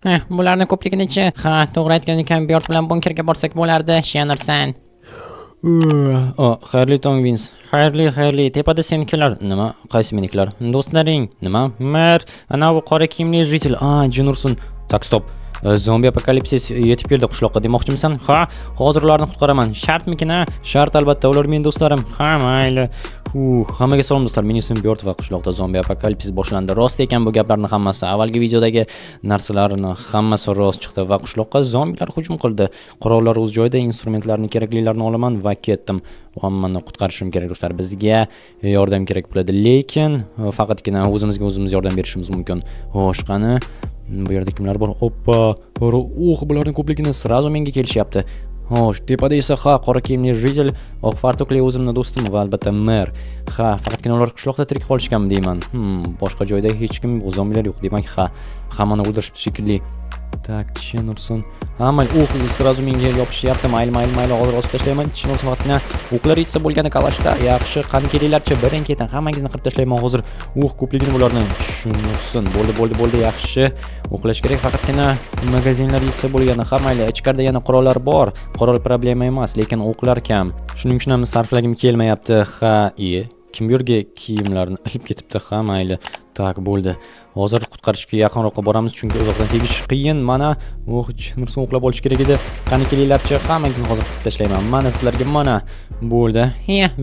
Bularni ko'pligini-chi? Ha, to'g'ri aytgan ekan, Biyort bilan bunkerga borsak bo'lardi, Shenursan. Xayrli tong, Vins. Xayrli. Tepada senikilar. Nima? Qaysi menikilar? Do'stlaring. Nima? Mer, ana bu qora kiyimli jitil. Jinursun. Tak, stop. Zombi apokalipsis yetib keldi qishloqqa demoqchimisan? Ha, hozir ularni qutqaraman. Shartmikin? Shart albatta, ular mening do'stlarim. Ha, mayli. Hammaga salom do'stlar. Men ismim Biyort va qishloqda zombi apokalipsis boshlandi. Rost ekan bu gaplarning hammasi. Avvalgi videodagi narsalarning hammasi rost chiqdi va qishloqqa zombilar hujum qildi. Qurollar o'z joyida, instrumentlarni keraklilarini olaman va ketdim. Hammani qutqarishim kerak do'stlar. Bizga yordam kerak bo'ladi, lekin faqatgina o'zimizga o'zimiz yordam berishimiz mumkin. Xo'sh, qani? Bu yerda kimlar bor? Oppa. Bularning ko'pligini srazu menga kelishyapti. Xo'sh, tepada esa qora kiyimli jitil, oq fartukli o'zimning do'stim va albatta Mer. Faqatgina ular qishloqda tirik qolishganmi deyman. Boshqa joyda hech kim, zombilar yo'q. Demak, hammani o'ldirishdi shekilli. Tak, Shenursun. Srazu menga yopishyapti. Mayli, hozir osib tashlayman. Shenursun faqatgina o'qlar yetsa bo'lgani kalashda. Yaxshi, qani kelinglarchi, birin-ketin hammangizni qirib tashlayman hozir. Ko'pligini bularni. Shenursun. Bo'ldi, yaxshi. O'qlash kerak, faqatgina magazinlar yetsa bo'lgani. Mayli, ichkarida yana qurollar bor. Qurol problema emas, lekin o'qlar kam. Shuning uchun ham sarflagim kelmayapti. Kim bu yerga kiyimlarni olib ketibdi? Mayli. Tak, bo'ldi. Hozir qutqarishga yaqinroqqa boramiz, chunki uzoqdan tegish qiyin. Mana, Nursun o'qlab olish kerak edi. Qani kelinglarchi, hammangizni hozir qutib tashlayman. Mana sizlarga, mana. Bo'ldi.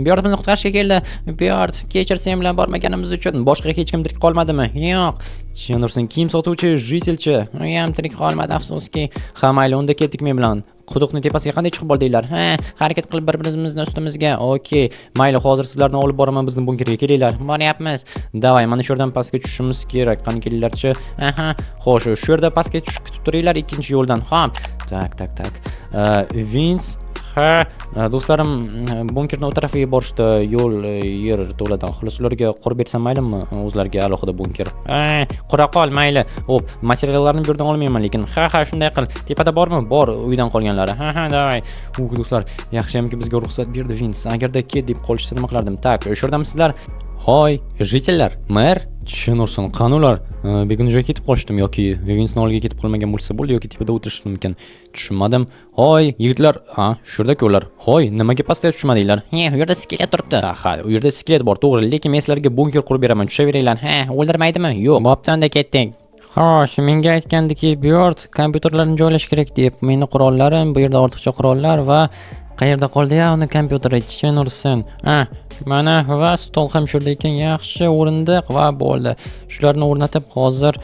Biyort bizni qutqarishga keldi. Biyort, kechir, sen bilan bormaganimiz uchun. Boshqa hech kim tirik qolmadimi? Yo'q. Nursun kiyim sotuvchi, jitilchi. U ham tirik qolmadi, afsuski. Mayli, unda ketdik men bilan. Quduqning tepasiga qanday chiqib boldinglar? Harakat qilib bir-birimizni ustimizga. Okey. Mayli, hozir sizlarni olib boraman bizning bunkerga. Kelinglar. Boryapmiz. Davay, mana shu yerdan pastga tushishimiz kerak. Qani kelinglarchi. Xo'sh, shu yerda pastga tushib kutib turinglar ikkinchi yo'ldan. Xo'p. Tak. Vins. Do'stlarim, bunkerning o'ng tarafiga borishdi. Yo'l yer to'ladan. Xolos ularga qurib bersam maylimi? O'zlariga alohida bunker. Qura qol, mayli. Materiallarni bu yerdan olmayman, lekin shunday qil. Tepada bormi? Bor, uydan qolganlari. Davay. Do'stlar, yaxshiyamki bizga ruxsat berdi Vins. Agarda ket deb qolishsa nima qilardim? Tak, shu yerdamisizlar? Hoy, jitillar. Mer, Shenursun, qani ular? Begona joyga ketib qolishdimi yoki Vinsning oldiga ketib qolmagan bo'lsa bo'ldi yoki tepada o'tirishdi mumkin? Tushunmadim. Hoy, yigitlar, shu yerda ko'rlar. Hoy, nimaga pastga tushmadinglar? U yerda skelet turibdi. U yerda skelet bor, to'g'ri, lekin men sizlarga bunker qurib beraman. Tushaveringlar. O'ldirmaydimi? Yo'q. Bo'pti, unda ketdik. Xo'sh, menga aytgandiki, Biyort kompyuterlarni joylash kerak deb. Meni qurollarim, bu yerda ortiqcha qurollar va qayerda qoldi-ya uni kompyuteri? Shenursun. Mana va stol ham shurda ekan, yaxshi o'rindiq va bo'ldi. Shularni o'rnatib hozir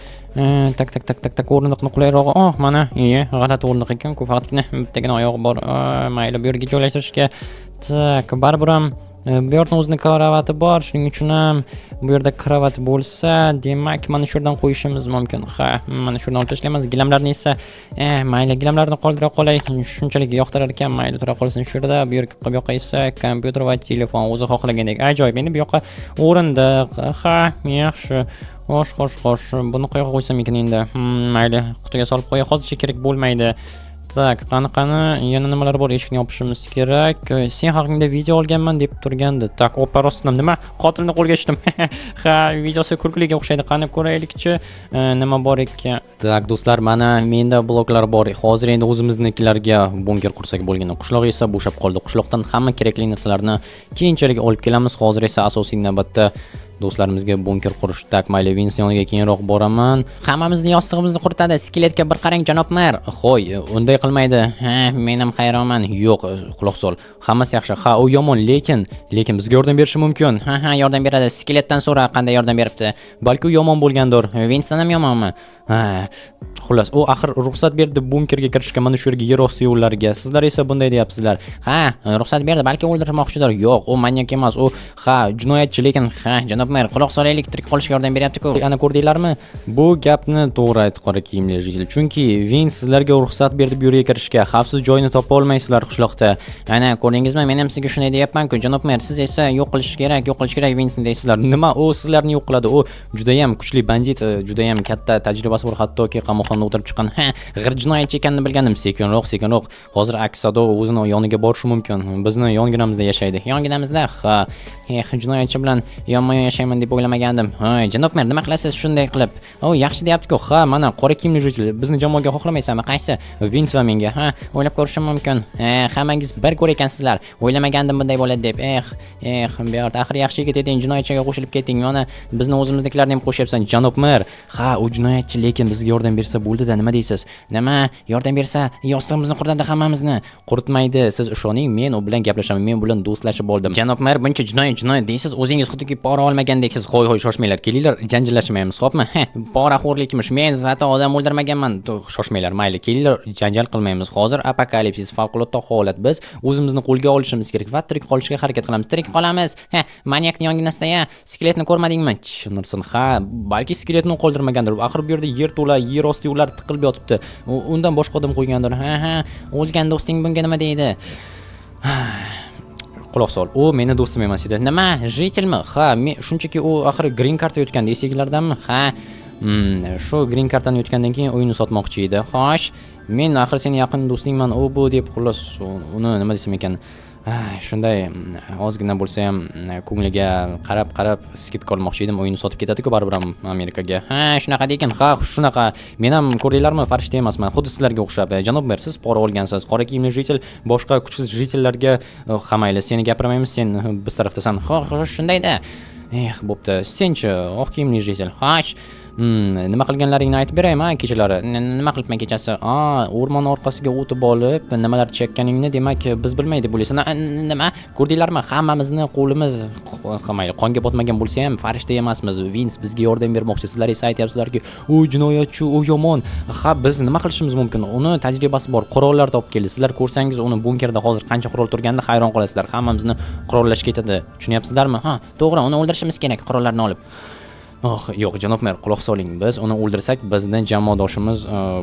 tak o'rindiqni qulayroq. Mana, g'alati o'rindiq ekan-ku, faqatgina bittagina oyog'i bor. Mayli, bu yerga joylashtirishga. Tak, baribir ham Biyortning o'zining karavati bor, shuning uchun ham bu yerda kravat bo'lsa, demak mana shu yerdan qo'yishimiz mumkin. Mana shu yerdan olib tashlaymiz. Gilamlarni esa mayli, gilamlarni qoldira qolay. Shunchalik yoqtirar ekan, mayli, tura qolsin shu yerda. Bu yoqqa esa kompyuter va telefon o'zi xohlagandek. Ajoyib. Endi bu yoqqa o'rindiq. Yaxshi. Xo'sh. Buni qayerga qo'ysam ekan endi? Mayli, qutiga solib qo'yay. Hozircha kerak bo'lmaydi. Tak, qani, yana nimalar bor? Eshikni yopishimiz kerak. Sen haqingda video olganman deb turgandi. Tak, rostdan nima? Qotilni qo'lga tushdim. Videosi kulguliga o'xshaydi. Qani ko'raylikchi, nima bor ekan. Tak, do'stlar, mana menda bloklar bor. Hozir endi o'zimiznikilarga bunker qursak bo'lgani. Qishloq esa bo'shab qoldi. Qishloqdan hamma kerakli narsalarni keyinchalik olib kelamiz. Hozir esa asosiy navbatda do'stlarimizga bunker qurish. Tak, mayli, Vins yoniga keyinroq boraman. Hammamizni yostig'imizni quritadi. Skeletga bir qarang, janob Mer. Xo'y, unday qilmaydi. Men ham hayronman. Yo'q, quloq sol. Hammasi yaxshi. U yomon, lekin bizga yordam berishi mumkin. Yordam beradi. Skeletdan so'ra, qanday yordam beribdi. Balki u yomon bo'lgandir. Vinsdan ham yomonmi? Xullas, u axir ruxsat berdi bunkerga kirishga, mana shu yerga yer osti yo'llariga. Sizlar esa bunday deyapsizlar. Ruxsat berdi, balki o'ldirmoqchidir. Yo'q, u manyak emas, u jinoyatchi, lekin janob Mer, quloq solaylik, tirik qolishga yordam beryapti-ku. Ana ko'rdinglarmi? Bu gapni to'g'ri aytdi qora kiyimli jitil. Chunki Vins sizlarga ruxsat berdi bu yerga kirishga. Xavfsiz joyni topa olmaysizlar qishloqda. Ana ko'rdingizmi? Men ham sizga shunday deyapman-ku, janob Mer, siz esa yo'q qilish kerak Vinsni deysizlar. Nima? U sizlarni yo'q qiladi. U juda ham kuchli bandit, juda ham katta tajriba tajribasi bor, hattoki qamoqxonada o'tirib chiqqan. G'ir jinoyatchi ekanini bilgandim. Sekinroq. Hozir Aksado o'zini yoniga borishi mumkin. Bizni yonginamizda yashaydi. Yonginamizda, jinoyatchi bilan yonma-yon yashayman deb o'ylamagandim. Janob mer, nima qilasiz shunday qilib? Yaxshi deyapti-ku. Mana qora kiyimli jujil. Bizni jamoaga xohlamaysanmi? Qaysi? Vince va menga. O'ylab ko'rishim mumkin. Hammangiz bir ko'r ekansizlar. O'ylamagandim bunday bo'ladi deb. Beort, axir yaxshi yigit eding, jinoyatchiga qo'shilib ketding. Mana bizni o'zimiznikilarni ham qo'shyapsan, janob mer. U jinoyatchi, lekin bizga yordam bersa bo'ldi-da, nima deysiz? Nima? Yordam bersa, yostig'imizni quritadi hammamizni. Quritmaydi. Siz ishoning, men u bilan gaplashaman. Men bilan do'stlashib oldim. Janob mer, buncha jinoyat deysiz, o'zingiz xuddiki pora olmagandek-siz. Qo'y, shoshmanglar. Kelinglar, janjallashmaymiz, xo'pmi? Poraxo'rlikmish. Men zato odam o'ldirmaganman. Shoshmanglar, mayli. Kelinglar, janjal qilmaymiz. Hozir apokalipsis, favqulodda holat. Biz o'zimizni qo'lga olishimiz kerak va tirik qolishga harakat qilamiz. Tirik qolamiz. Manyakning yonginasida skeletni ko'rmadingmi? Tushunirsan. Balki skeletni qoldirmagandir. Axir bu yerda yer to'la, yer osti yo'llar tiqilib yotibdi. Undan boshqa odam qo'ygandir. O'lgan do'sting bunga nima deydi? Quloq sol. U meni do'stim emas edi. Nima? Jitilmi? Men shunchaki u axir green card yutganda esinglardanmi? Shu green cardni yutgandan keyin o'yinni sotmoqchi edi. Xo'sh, men axir seni yaqin do'stingman, u bu deb xullas uni nima desam ekan? Shunday ozgina bo'lsa ham ko'ngliga qarab skidka olmoqchi edim. O'yinni sotib ketadi-ku baribir ham Amerikaga. Shunaqa degan. Shunaqa. Men ham ko'rdinglarmi, farishta emasman. Xuddi sizlarga o'xshab. Janob mer, siz pora olgansiz. Qora kiyimli jitil boshqa kuchsiz jitillarga qamayli. Seni gapirmaymiz, sen biz tarafdasan. Shundayda. Bo'pti. Senchi oq kiyimli jitil. Xo'sh. Nima qilganlaringni aytib beraymi kechalari? Nima qilibman kechasi? O'rmon orqasiga o'tib olib, nimalar chekkaningni demak biz bilmaydi bo'laysan. Nima? Ko'rdinglarmi? Hammamizni qo'limiz qonga botmagan bo'lsa ham farishta emasmiz. Vince bizga yordam bermoqchi. Sizlar esa aytyapsizlarki, u jinoyatchi, u yomon. Biz nima qilishimiz mumkin? Uni tajribasi bor, qurollar topib keldi. Sizlar ko'rsangiz, uni bunkerda hozir qancha qurol turganini hayron qolasizlar. Hammamizni qurollashga ketadi. Tushunyapsizlarmi? To'g'ri, uni o'ldirishimiz kerak qurollarni olib. Yo'q, janob mer, quloq soling. Biz uni o'ldirsak, bizning jamoadoshimiz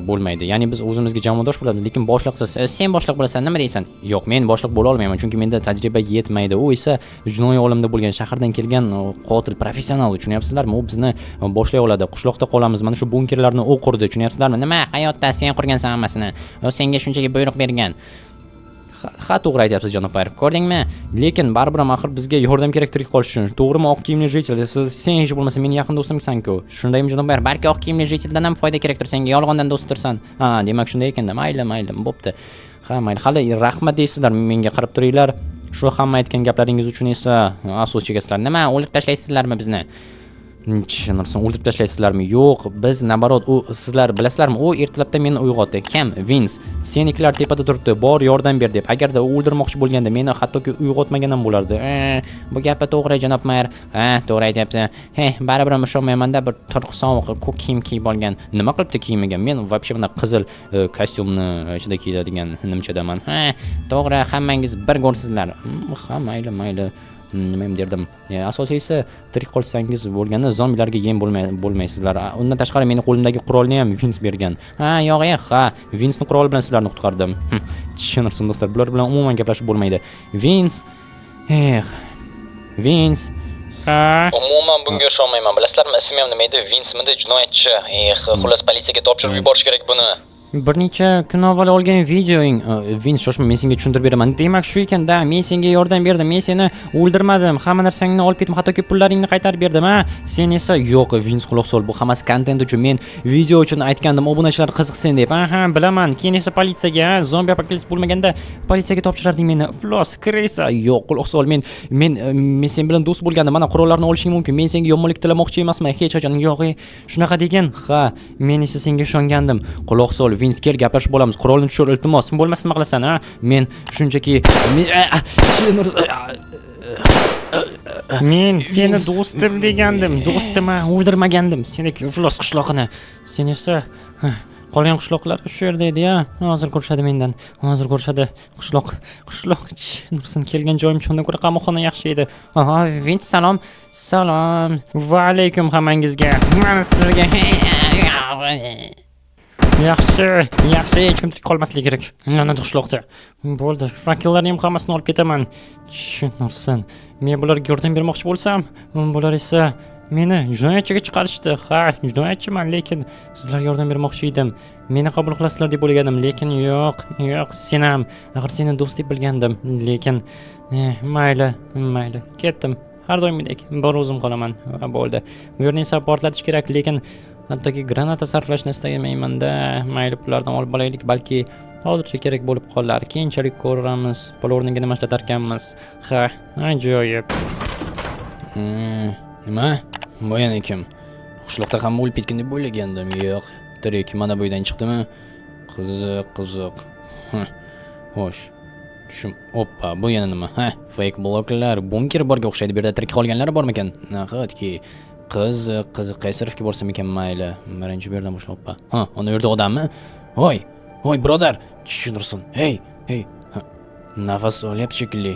bo'lmaydi. Ya'ni biz o'zimizga jamoadosh bo'lamiz, lekin boshliqsiz. Sen boshliq bo'lasan, nima deysan? Yo'q, men boshliq bo'la olmayman, chunki menda tajriba yetmaydi. U esa jinoiy olamda bo'lgan, shahardan kelgan qotil, professional, tushunyapsizlarmi? U bizni boshlay oladi. Qishloqda qolamiz. Mana shu bunkerlarni u qurdi, tushunyapsizlarmi? Nima? Hayotda sen qurgansan hammasini. U senga shunchaki buyruq bergan. To'g'ri aytyapsiz janob mer. Ko'rdingmi? Lekin baribir ham axir bizga yordam kerak tirik qolish uchun. To'g'rimi, oq kiyimli jitil? Sen hech bo'lmasa mening yaqin do'stimsan-ku. Shundaymi janob mer? Balki oq kiyimli jitildan ham foyda kerakdir senga. Yolg'ondan do'stdirsan. Demak shunday ekanda. Mayli, bo'pti. Mayli. Hali rahmat deysizlar menga qarab turinglar. Shu hamma aytgan gaplaringiz uchun esa afsus chekasizlar. Nima, o'lib tashlaysizlarmi bizni? Tushunirsan, o'ldirib tashlaysizlarmi? Yo'q, biz nabarot u sizlar bilasizlarmi? U ertalabda meni uyg'otdi. Kim? Vince. Senikilar tepada turibdi, bor yordam ber deb. Agarda u o'ldirmoqchi bo'lganda meni hattoki uyg'otmagan ham bo'lardi. Bu gapi to'g'ri janob mer. To'g'ri aytyapsan. Baribir ham ishonmayman-da, bir turq sovuq ko'k kiyim kiyib olgan. Nima qilibdi kiyimiga? Men вообще buni qizil kostyumni ichida kiyadigan nimchadaman. To'g'ri, hammangiz bir go'rsizlar. Mayli. Nima ham derdim. Asosiysi tirik qolsangiz bo'lganda zombilarga yem bo'lmaysizlar. Undan tashqari meni qo'limdagi qurolni ham Vince bergan. Vincening quroli bilan sizlarni qutqardim. Tushunirsiz do'stlar, bular bilan umuman gaplashib bo'lmaydi. Vince. Umuman bunga ishonmayman. Bilasizlarmi, ismi ham nima edi? Vince menda jinoyatchi. Xullas politsiyaga topshirib yuborish kerak buni. Bir necha kun avval olgan videoing. Vince, shoshma, men senga tushuntirib beraman. Demak shu ekan-da, men senga yordam berdim. Men seni o'ldirmadim. Hamma narsangni olib ketdim, hattoki pullaringni qaytarib berdim, Sen esa yo'q, Vince, quloq sol. Bu hammasi kontent uchun. Men video uchun aytgandim, obunachilar qiziqsin deb. Bilaman. Keyin esa politsiyaga, zombi apokalips bo'lmaganda politsiyaga topshirarding meni. Floss, Kresa. Yo'q, quloq sol. Men sen bilan do'st bo'lgandim. Mana qurollarni olishing mumkin. Men senga yomonlik tilamoqchi emasman. Hech qachon. Yo'q, shunaqa degan. Men esa senga ishongandim. Quloq sol. Vince, kel gaplashib bo'lamiz. Qurolni tushir, iltimos. Bo'lmasa nima qilasan, Men shunchaki men seni do'stim degandim. Do'stim, o'ldirmagandim. Seni iflos qishloqini. Sen esa qolgan qishloqlar shu yerda edi-ya. Hozir ko'rishadi mendan. Hozir ko'rishadi. Qishloq. Nursin, kelgan joyim shundan ko'ra qamoqxona yaxshi edi. Vince, salom. Va alaykum hammangizga. Mana sizlarga. Yaxshi, hech kim tirik qolmasligi kerak. Mana qishloqda. Bo'ldi, vakillarning hammasini olib ketaman. Tushunursan. Men bularga yordam bermoqchi bo'lsam, bular esa Meni jinoyatchiga chiqarishdi. Ha, jinoyatchiman, lekin sizlarga yordam bermoqchi edim. Meni qabul qilasizlar deb o'ylagandim, lekin yo'q, sen ham. Axir seni do'st deb bilgandim, lekin mayli, ketdim. Har doimgidek bir o'zim qolaman. Va bo'ldi. Bu yerni esa portlatish kerak, lekin hattoki granata sarflashni istamayman-da. Mayli, pullardan olib olaylik, balki hozircha kerak bo'lib qolar. Keyinchalik ko'ramiz. Pul o'rniga nima ishlatar ekanmiz. Ha, ajoyib. Nima? Bu yana kim? Qishloqda hamma o'lib ketgan deb o'ylagandim. Yo'q, tirik. Mana bu yerdan chiqdimi? Qiziq. Xo'sh. Oppa, bu yana nima? Fake bloklar, bunker borga o'xshaydi. Bu yerda tirik qolganlar bormikan? Nahotki qiziq, qaysi tarafga borsam ekan mayli. Birinchi bu yerdan boshlab oppa. Ana yerda odammi? Voy, birodar, tushunursin. Hey. Nafas olyapti shekilli.